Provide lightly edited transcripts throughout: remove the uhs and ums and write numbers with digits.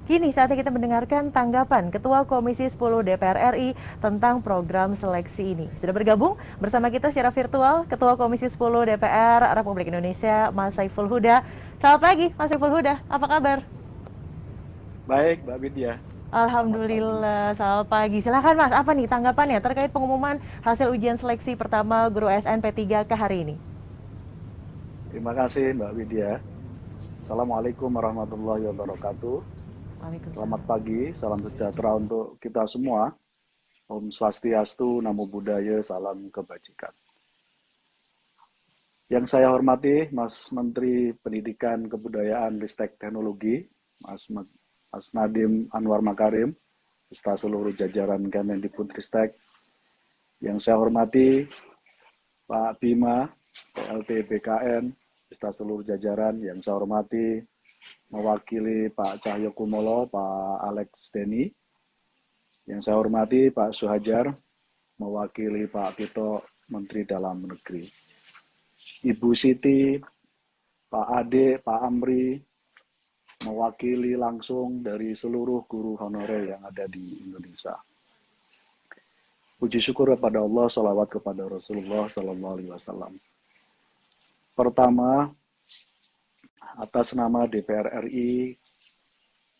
Kini saatnya kita mendengarkan tanggapan Ketua Komisi 10 DPR RI tentang program seleksi ini. Sudah bergabung bersama kita secara virtual Ketua Komisi 10 DPR Republik Indonesia, Mas Saiful Huda. Selamat pagi, Mas Saiful Huda. Apa kabar? Baik, Mbak Widya. Selamat pagi. Alhamdulillah, selamat pagi. Silahkan Mas, apa nih tanggapannya terkait pengumuman hasil ujian seleksi pertama guru SNP3K hari ini? Terima kasih, Mbak Widya. Assalamualaikum warahmatullahi wabarakatuh. Selamat Waalaikumsalam. pagi, salam sejahtera untuk kita semua. Om Swastiastu, Namo Buddhaya, salam kebajikan. Yang saya hormati, Mas Menteri Pendidikan, Kebudayaan, Ristek Teknologi, Mas Nadiem Anwar Makarim, beserta seluruh jajaran Kemendikbudristek. Yang saya hormati, Pak Bima, PLT BKN, beserta seluruh jajaran. Yang saya hormati, mewakili Pak Cahyokumolo, Pak Alex Deni. Yang saya hormati Pak Suhajar, mewakili Pak Tito, Menteri Dalam Negeri. Ibu Siti, Pak Ade, Pak Amri, mewakili langsung dari seluruh guru honorer yang ada di Indonesia. Puji syukur kepada Allah, salawat kepada Rasulullah Sallallahu Alaihi Wasallam. Pertama, atas nama DPR RI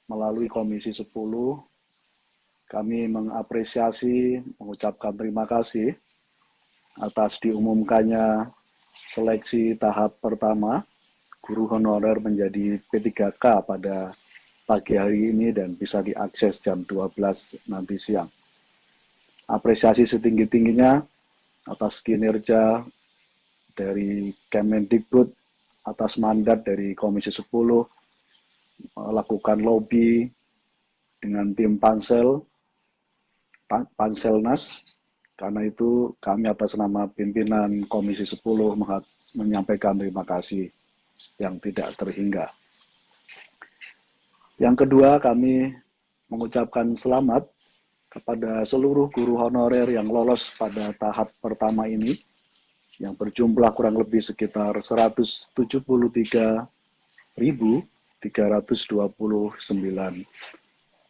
melalui Komisi 10, kami mengapresiasi, mengucapkan terima kasih atas diumumkannya seleksi tahap pertama guru honorer menjadi P3K pada pagi hari ini dan bisa diakses jam 12 nanti siang. Apresiasi setinggi-tingginya atas kinerja dari Kemendikbud, atas mandat dari Komisi 10, melakukan lobby dengan tim Panselnas. Karena itu kami atas nama pimpinan Komisi 10 menyampaikan terima kasih yang tidak terhingga. Yang kedua, kami mengucapkan selamat kepada seluruh guru honorer yang lolos pada tahap pertama ini, yang berjumlah kurang lebih sekitar 173.329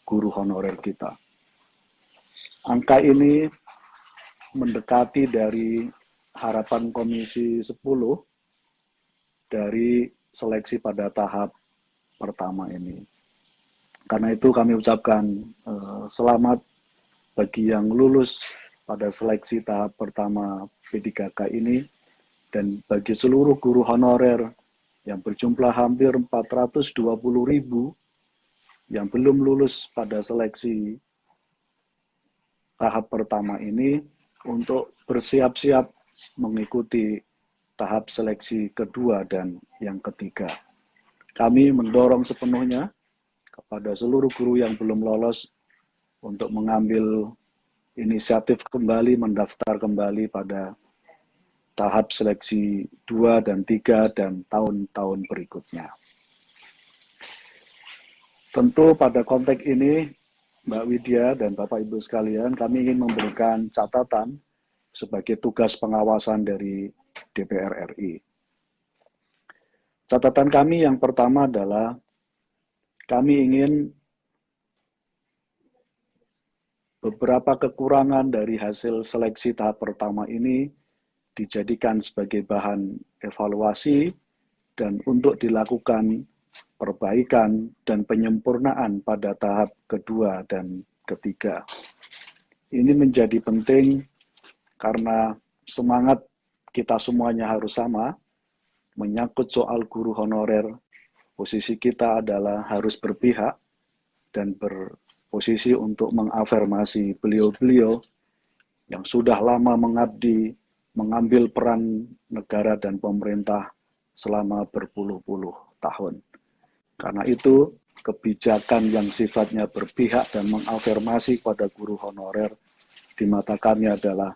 guru honorer kita. Angka ini mendekati dari harapan Komisi 10 dari seleksi pada tahap pertama ini. Karena itu kami ucapkan selamat bagi yang lulus pada seleksi tahap pertama P3K ini dan bagi seluruh guru honorer yang berjumlah hampir 420.000 yang belum lulus pada seleksi tahap pertama ini untuk bersiap-siap mengikuti tahap seleksi kedua dan yang ketiga. Kami mendorong sepenuhnya kepada seluruh guru yang belum lolos untuk mengambil inisiatif kembali, mendaftar kembali pada tahap seleksi 2 dan 3 dan tahun-tahun berikutnya. Tentu pada konteks ini, Mbak Widya dan Bapak Ibu sekalian, kami ingin memberikan catatan sebagai tugas pengawasan dari DPR RI. Catatan kami yang pertama adalah kami ingin beberapa kekurangan dari hasil seleksi tahap pertama ini dijadikan sebagai bahan evaluasi dan untuk dilakukan perbaikan dan penyempurnaan pada tahap kedua dan ketiga. Ini menjadi penting karena semangat kita semuanya harus sama, menyangkut soal guru honorer, posisi kita adalah harus berpihak dan berposisi untuk mengafirmasi beliau-beliau yang sudah lama mengabdi, mengambil peran negara dan pemerintah selama berpuluh-puluh tahun. Karena itu, kebijakan yang sifatnya berpihak dan mengafirmasi pada guru honorer di mata kami adalah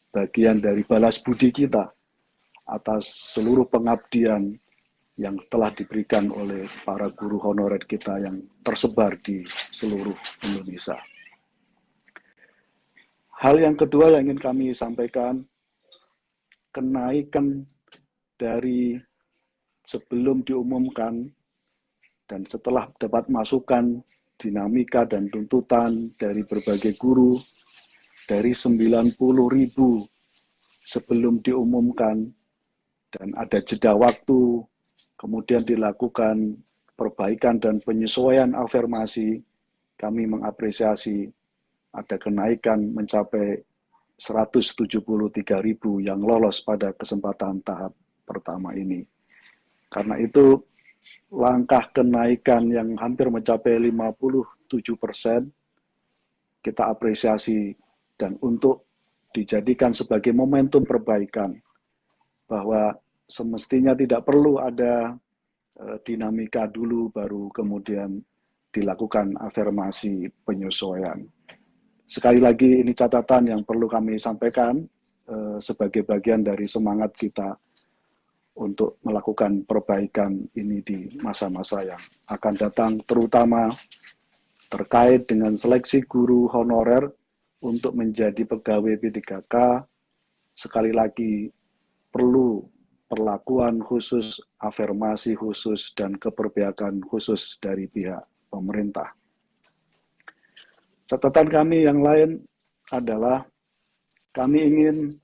bagian dari balas budi kita atas seluruh pengabdian yang telah diberikan oleh para guru honorer kita yang tersebar di seluruh Indonesia. Hal yang kedua yang ingin kami sampaikan, kenaikan dari sebelum diumumkan dan setelah dapat masukan dinamika dan tuntutan dari berbagai guru, dari 90.000 sebelum diumumkan, dan ada jeda waktu, kemudian dilakukan perbaikan dan penyesuaian afirmasi. Kami mengapresiasi ada kenaikan mencapai 173.000 yang lolos pada kesempatan tahap pertama ini. Karena itu, langkah kenaikan yang hampir mencapai 57%, kita apresiasi, dan untuk dijadikan sebagai momentum perbaikan, bahwa semestinya tidak perlu ada dinamika dulu baru kemudian dilakukan afirmasi penyesuaian. Sekali lagi ini catatan yang perlu kami sampaikan sebagai bagian dari semangat kita untuk melakukan perbaikan ini di masa-masa yang akan datang, terutama terkait dengan seleksi guru honorer untuk menjadi pegawai P3K. Sekali lagi perlu perlakuan khusus, afirmasi khusus, dan keberpihakan khusus dari pihak pemerintah. Catatan kami yang lain adalah kami ingin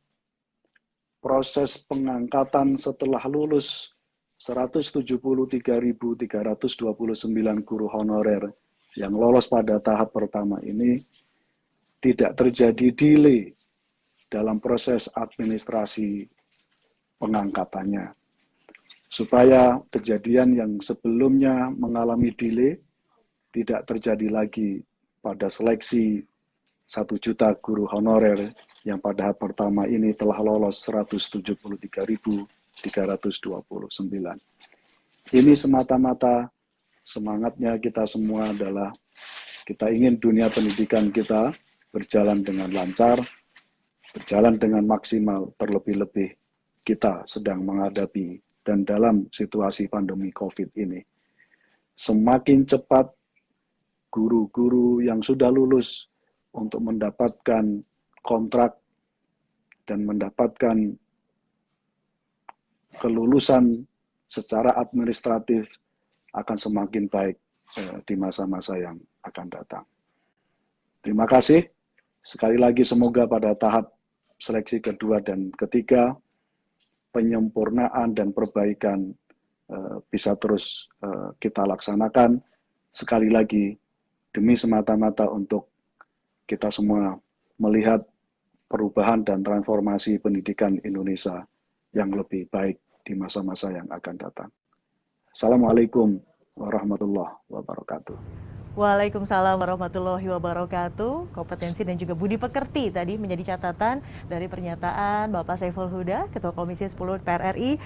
proses pengangkatan setelah lulus 173.329 guru honorer yang lolos pada tahap pertama ini tidak terjadi delay dalam proses administrasi pengangkatannya. Supaya kejadian yang sebelumnya mengalami delay tidak terjadi lagi pada seleksi 1 juta guru honorer yang pada tahap pertama ini telah lolos 173.329. Ini semata-mata semangatnya kita semua adalah kita ingin dunia pendidikan kita berjalan dengan lancar, berjalan dengan maksimal, terlebih-lebih kita sedang menghadapi dan dalam situasi pandemi COVID ini. Semakin cepat guru-guru yang sudah lulus untuk mendapatkan kontrak dan mendapatkan kelulusan secara administratif akan semakin baik di masa-masa yang akan datang. Terima kasih. Sekali lagi semoga pada tahap seleksi kedua dan ketiga penyempurnaan dan perbaikan bisa terus kita laksanakan. Sekali lagi demi semata-mata untuk kita semua melihat perubahan dan transformasi pendidikan Indonesia yang lebih baik di masa-masa yang akan datang. Assalamualaikum warahmatullahi wabarakatuh. Waalaikumsalam warahmatullahi wabarakatuh. Kompetensi dan juga budi pekerti tadi menjadi catatan dari pernyataan Bapak Saiful Huda, Ketua Komisi 10 DPR RI.